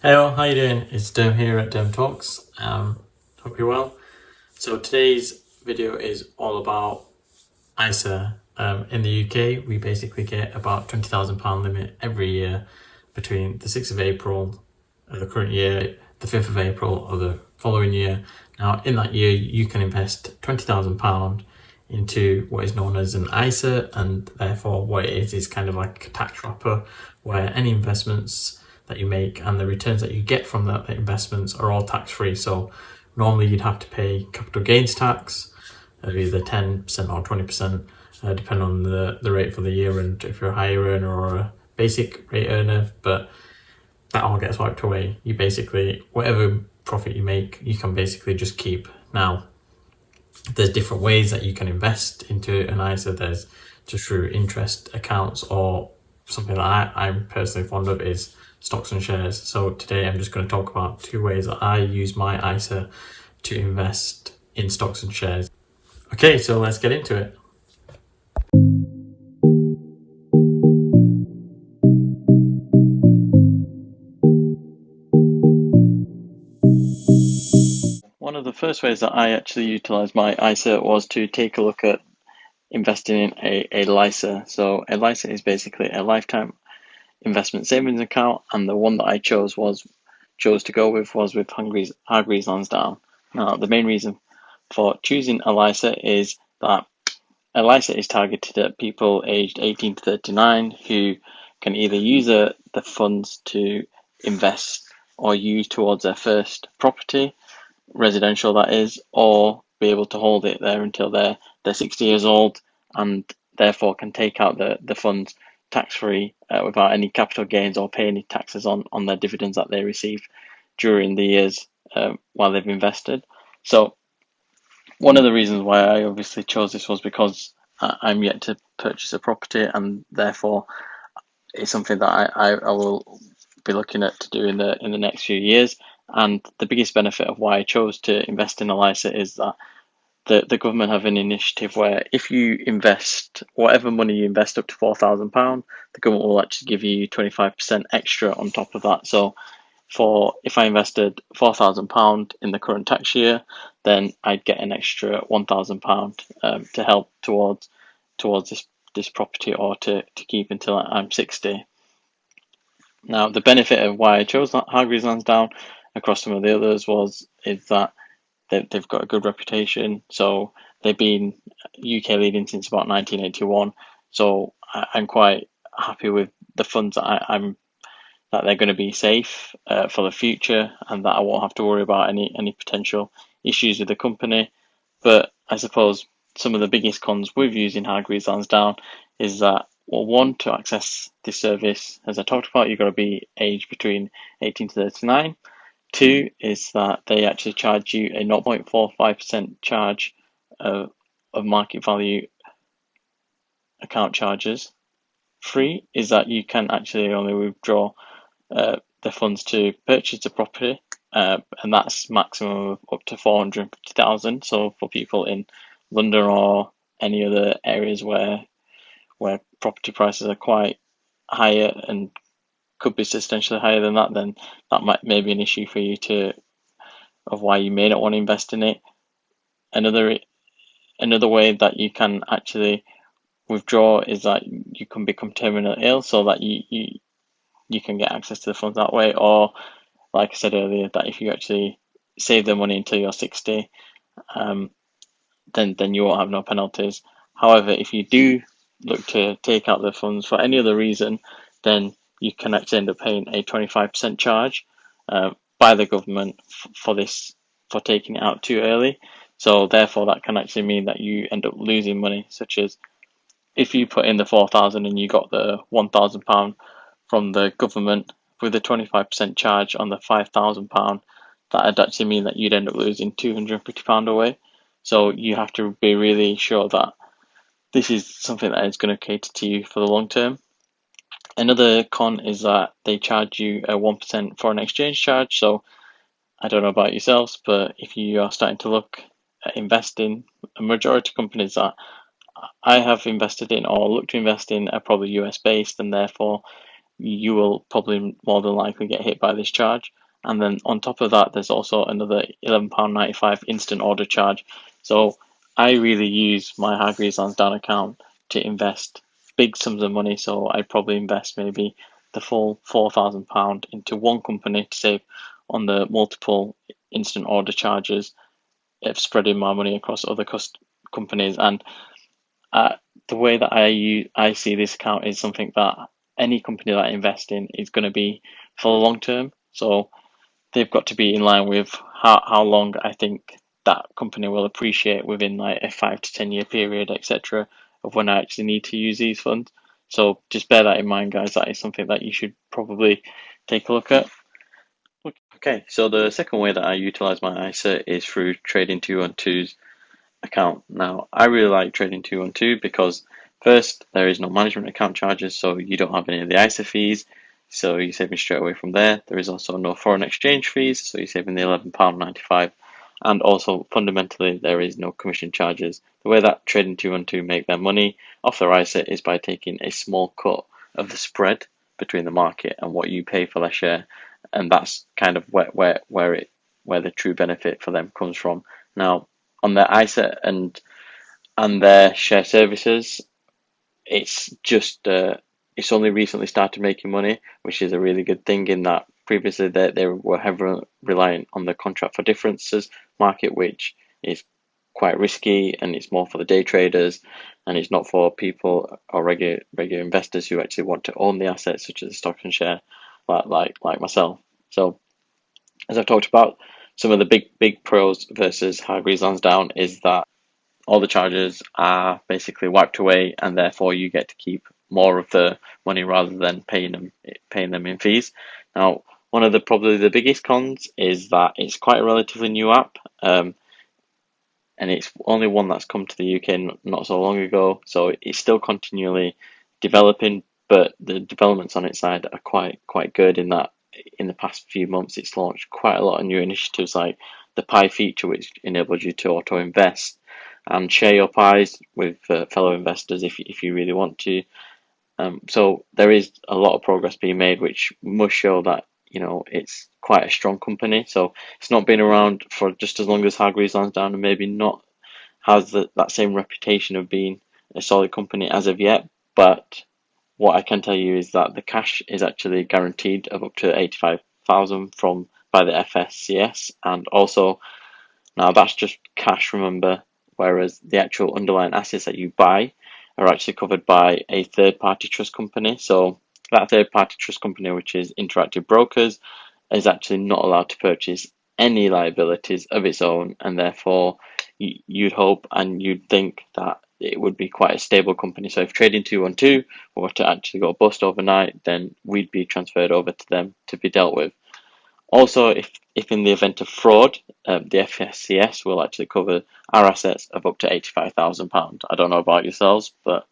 Hey all, how you doing? It's Derm here at Derm Talks. Hope you're well. So today's video is all about ISA. In the UK, we basically get about £20,000 limit every year between the 6th of April of the current year, the 5th of April of the following year. Now, in that year, you can invest £20,000 into what is known as an ISA, and therefore what it is kind of like a tax wrapper where any investments that you make and the returns that you get from that investments are all tax free. So normally you'd have to pay capital gains tax of either 10% or 20%, depending on the rate for the year and if you're a higher earner or a basic rate earner. But that all gets wiped away. You basically, whatever profit you make, you can basically just keep. Now, there's different ways that you can invest into an ISA. There's just through interest accounts, or something that I'm personally fond of is stocks and shares. So today I'm just going to talk about two ways that I use my ISA to invest in stocks and shares. Okay, so let's get into it. One of the first ways that I actually utilized my ISA was to take a look at investing in a LISA. So a LISA is basically a lifetime investment savings account, and the one that I chose to go with was with Hargreaves Lansdown. Now, the main reason for choosing a LISA is that a LISA is targeted at people aged 18 to 39 who can either use the funds to invest or use towards their first property, residential that is, or be able to hold it there until they're 60 years old, and therefore can take out the funds tax free without any capital gains or pay any taxes on their dividends that they receive during the years while they've invested. So one of the reasons why I obviously chose this was because I'm yet to purchase a property, and therefore it's something that I will be looking at to do in the next few years. And the biggest benefit of why I chose to invest in ELISA is that the government have an initiative where if you invest whatever money you invest up to £4,000, the government will actually give you 25% extra on top of that. So for if I invested £4,000 in the current tax year, then I'd get an extra £1,000 to help towards this property, or to keep until I'm 60. Now, the benefit of why I chose Hargreaves Lansdown across some of the others is that they've got a good reputation. So they've been UK leading since about 1981. So I'm quite happy with the funds I'm that they're going to be safe for the future, and that I won't have to worry about any potential issues with the company. But I suppose some of the biggest cons with using Hargreaves Lansdown is that, well, one, to access this service, as I talked about, you've got to be aged between 18 to 39. Two is that they actually charge you a 0.45% charge of market value account charges. Three is that you can actually only withdraw the funds to purchase the property, and that's maximum of up to 450,000. So for people in London or any other areas where property prices are quite higher and could be substantially higher than that, then that may be an issue for you of why you may not want to invest in it. Another way that you can actually withdraw is that you can become terminally ill, so that you can get access to the funds that way. Or, like I said earlier, that if you actually save the money until you're 60, then you won't have no penalties. However, if you do look to take out the funds for any other reason, then you can actually end up paying a 25% charge by the government for taking it out too early. So therefore, that can actually mean that you end up losing money, such as if you put in the 4,000 and you got the £1,000 from the government with a 25% charge on the £5,000, that'd actually mean that you'd end up losing £250 away. So you have to be really sure that this is something that is going to cater to you for the long term. Another con is that they charge you a 1% foreign exchange charge. So I don't know about yourselves, but if you are starting to look at investing, a majority of companies that I have invested in or look to invest in are probably US based, and therefore you will probably more than likely get hit by this charge. And then on top of that, there's also another £11.95 instant order charge. So I really use my Hargreaves Lansdown account to invest big sums of money. So I probably invest maybe the full £4,000 into one company to save on the multiple instant order charges of spreading my money across other companies. And uh, the way that I see this account is something that any company that I invest in is going to be for the long term. So they've got to be in line with how long I think that company will appreciate within like a 5 to 10 year period, etc., of when I actually need to use these funds. So just bear that in mind, guys. That is something that you should probably take a look at. Okay, so the second way that I utilize my ISA is through trading 212's account. Now, I really like trading 212 because first, there is no management account charges, so you don't have any of the ISA fees, so you're saving straight away from there. There is also no foreign exchange fees, so you're saving the £11.95, and also fundamentally, there is no commission charges. The way that trading 212 make their money off their ISA is by taking a small cut of the spread between the market and what you pay for their share, and that's kind of where the true benefit for them comes from. Now, on their ISA and their share services, it's just it's only recently started making money, which is a really good thing. In that previously they were heavily reliant on the contract for differences market, which is quite risky and it's more for the day traders, and it's not for people or regular investors who actually want to own the assets, such as the stock and share, like myself. So as I've talked about, some of the big pros versus Hargreaves Lansdown is that all the charges are basically wiped away, and therefore you get to keep more of the money rather than paying them in fees. Now, one of the probably the biggest cons is that it's quite a relatively new app, and it's only one that's come to the UK not so long ago, so it's still continually developing. But the developments on its side are quite good in that in the past few months it's launched quite a lot of new initiatives like the Pi feature, which enables you to auto invest and share your pies with fellow investors if you really want to. So there is a lot of progress being made, which must show that it's quite a strong company. So it's not been around for just as long as Hargreaves Lansdown, and maybe not has that same reputation of being a solid company as of yet. But what I can tell you is that the cash is actually guaranteed of up to 85,000 from by the FSCS, and also now that's just cash, remember, whereas the actual underlying assets that you buy are actually covered by a third party trust company. So that third party trust company, which is Interactive Brokers, is actually not allowed to purchase any liabilities of its own, and therefore you'd hope and you'd think that it would be quite a stable company. So if Trading 212 were to actually go bust overnight, then we'd be transferred over to them to be dealt with. Also, if in the event of fraud, the FSCS will actually cover our assets of up to £85,000. I don't know about yourselves, but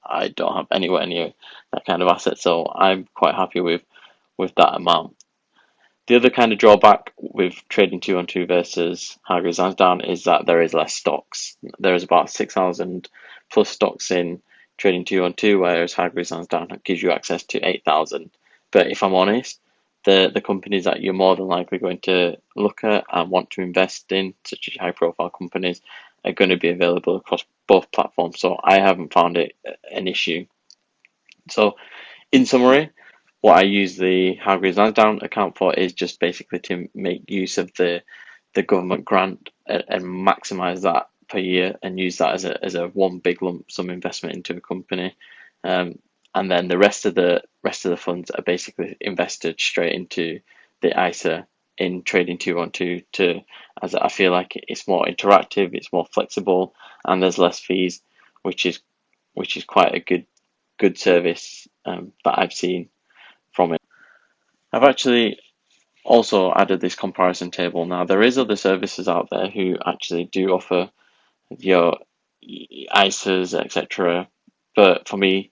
I don't have anywhere near that kind of asset, so I'm quite happy with that amount. The other kind of drawback with trading 212 versus Hargreaves Lansdown is that there is less stocks. There is about 6,000 plus stocks in trading 212, whereas Hargreaves Lansdown gives you access to 8,000. But if I'm honest, the companies that you're more than likely going to look at and want to invest in, such as high profile companies, are going to be available across both platforms. So I haven't found it an issue. So in summary, what I use the Hargreaves Lansdown account for is just basically to make use of the government grant and maximize that per year and use that as a one big lump sum investment into a company. And then the rest of the funds are basically invested straight into the ISA in Trading 212 as I feel like it's more interactive, it's more flexible, and there's less fees, which is quite a good service that I've seen from it. I've actually also added this comparison table. Now there is other services out there who actually do offer your ISAs, etc. But for me,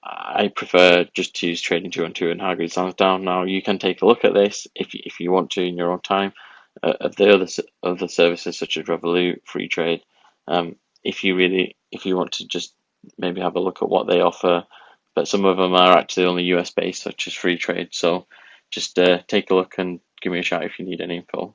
I prefer just to use Trading 212 and Hargreaves Lansdown. Now you can take a look at this if you want to in your own time of the other services such as Revolut, Free Trade. If you want to just maybe have a look at what they offer but some of them are actually only US based, such as free trade. So just take a look and give me a shout if you need any info.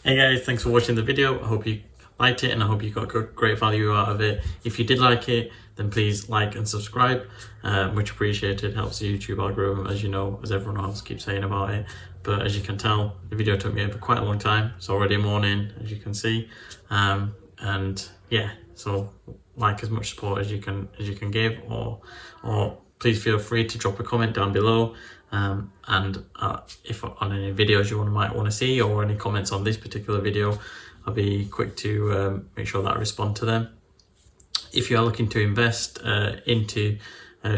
Hey guys, thanks for watching the video. I hope you liked it and I hope you got great value out of it. If you did like it, then please like and subscribe. Much appreciated. Helps the YouTube algorithm, as you know, as everyone else keeps saying about it. But as you can tell, the video took me quite a long time. It's already morning, as you can see. And yeah, so like as much support as you can give, or please feel free to drop a comment down below. And if on any videos you might want to see, or any comments on this particular video, I'll be quick to make sure that I respond to them. If you are looking to invest into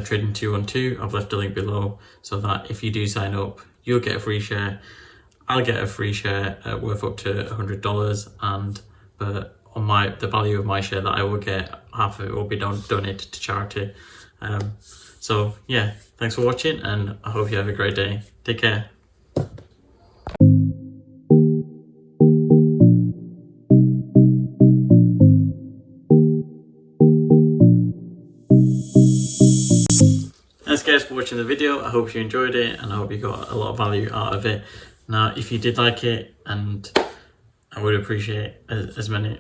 Trading 212, I've left a link below, so that if you do sign up, you'll get a free share. I'll get a free share worth up to $100, but on the value of my share that I will get, half of it will be donated to charity. So yeah, thanks for watching, and I hope you have a great day. Take care. Thanks guys for watching the video. I hope you enjoyed it, and I hope you got a lot of value out of it. Now, if you did like it, and I would appreciate as many